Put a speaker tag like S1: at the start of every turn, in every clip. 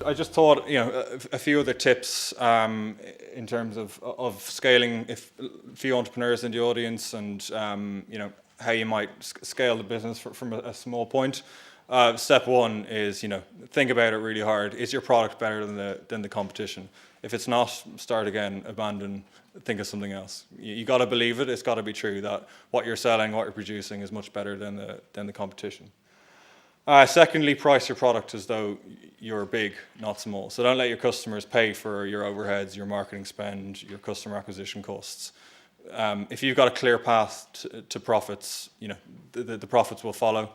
S1: I just thought, a few other tips in terms of scaling. If a few entrepreneurs in the audience, and how you might scale the business from a small point. Step one is, think about it really hard. Is your product better than the competition? If it's not, start again, abandon, think of something else. You got to believe it. It's got to be true that what you're selling, what you're producing is much better than the competition. Secondly, price your product as though you're big, not small. So don't let your customers pay for your overheads, your marketing spend, your customer acquisition costs. If you've got a clear path to profits, the profits will follow.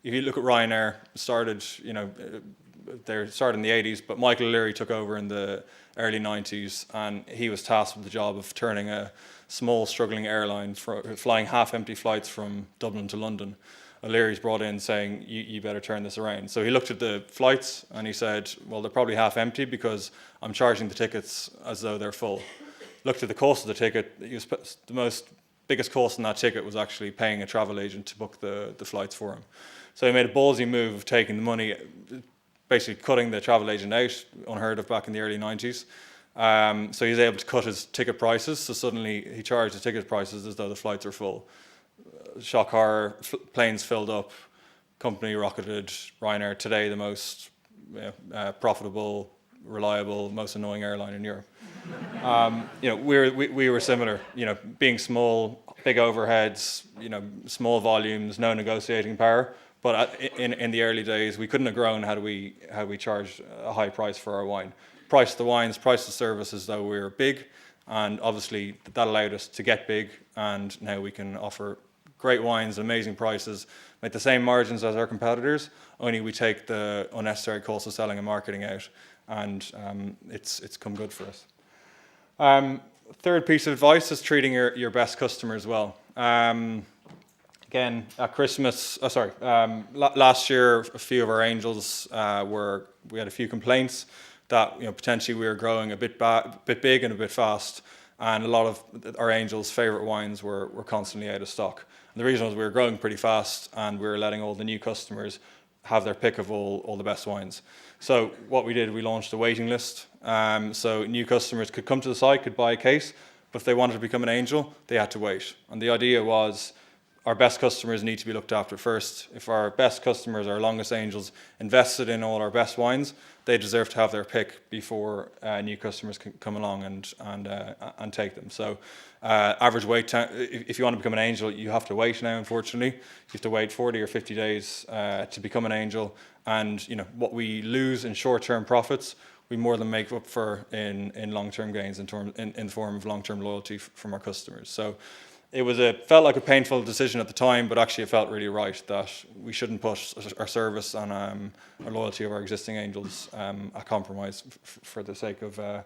S1: If you look at Ryanair, they started in the 80s, but Michael O'Leary took over in the early 90s, and he was tasked with the job of turning a small, struggling airline, flying half-empty flights from Dublin to London. O'Leary's brought in saying, you better turn this around. So he looked at the flights and he said, well, they're probably half empty because I'm charging the tickets as though they're full. Looked at the cost of the ticket. The biggest cost in that ticket was actually paying a travel agent to book the flights for him. So he made a ballsy move of taking the money, basically cutting the travel agent out, unheard of back in the early 90s. So he was able to cut his ticket prices. So suddenly he charged the ticket prices as though the flights are full. Shock horror, planes filled up, company rocketed. Ryanair, today the most profitable, reliable, most annoying airline in Europe. We were similar. Being small, big overheads, small volumes, no negotiating power. But in the early days, we couldn't have grown had we charged a high price for our wine. Price the wines, price the services, though we were big, and obviously that allowed us to get big. And now we can offer great wines, amazing prices, make the same margins as our competitors, only we take the unnecessary costs of selling and marketing out, and it's come good for us. Third piece of advice is treating your best customers well. Again, at Christmas, last year, a few of our angels we had a few complaints that potentially we were growing a bit big and a bit fast, and a lot of our angels' favorite wines were constantly out of stock. And the reason was we were growing pretty fast, and we were letting all the new customers have their pick of all the best wines. So what we did, we launched a waiting list. So new customers could come to the site, could buy a case, but if they wanted to become an angel, they had to wait. And the idea was our best customers need to be looked after first. If our best customers, our longest angels, invested in all our best wines, they deserve to have their pick before new customers can come along and take them. So average wait time, if you want to become an angel, you have to wait now, unfortunately. You have to wait 40 or 50 days to become an angel. And what we lose in short-term profits, we more than make up for in long-term gains in the form of long-term loyalty from our customers. So it felt like a painful decision at the time, but actually it felt really right that we shouldn't put our service and our loyalty of our existing angels at compromise for the sake of a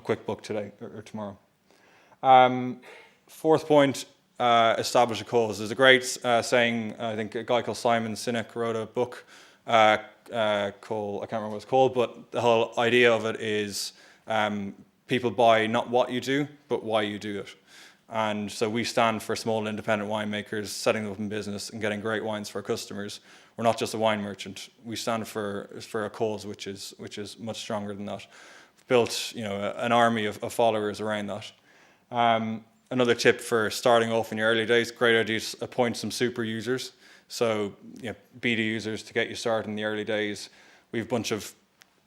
S1: quick book today or tomorrow. Fourth point, establish a cause. There's a great saying, I think a guy called Simon Sinek wrote a book called, I can't remember what it's called, but the whole idea of it is people buy not what you do, but why you do it. And so we stand for small independent winemakers setting up in business and getting great wines for our customers. We're not just a wine merchant. We stand for a cause which is much stronger than that. We've built an army of followers around that. Another tip for starting off in your early days, great idea is appoint some super users. So beta users to get you started in the early days. We have a bunch of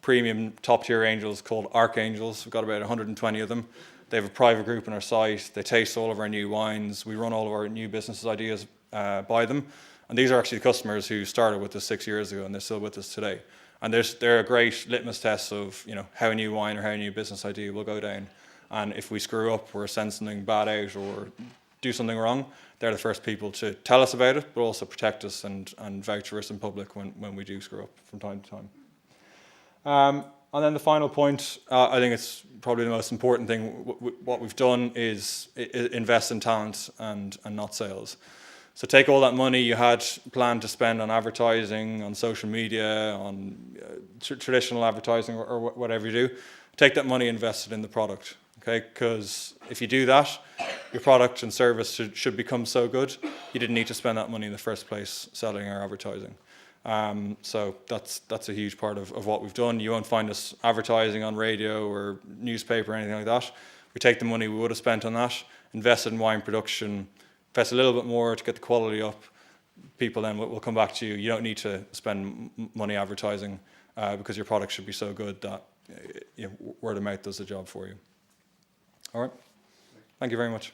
S1: premium top tier angels called archangels. We've got about 120 of them. They have a private group on our site. They taste all of our new wines. We run all of our new business ideas by them. And these are actually the customers who started with us 6 years ago, and they're still with us today. And they're a great litmus test of how a new wine or how a new business idea will go down. And if we screw up or send something bad out or do something wrong, they're the first people to tell us about it, but also protect us and vouch for us in public when we do screw up from time to time. And then the final point, I think it's probably the most important thing, what we've done is invest in talent and not sales. So take all that money you had planned to spend on advertising, on social media, on traditional advertising or whatever you do, take that money, invest it in the product, okay? Because if you do that, your product and service should become so good, you didn't need to spend that money in the first place selling or advertising. So that's a huge part of what we've done. You won't find us advertising on radio or newspaper or anything like that. We take the money we would have spent on that, invest it in wine production, invest a little bit more to get the quality up. People then will come back to you. You don't need to spend money advertising because your product should be so good that word of mouth does the job for you. All right. Thank you very much.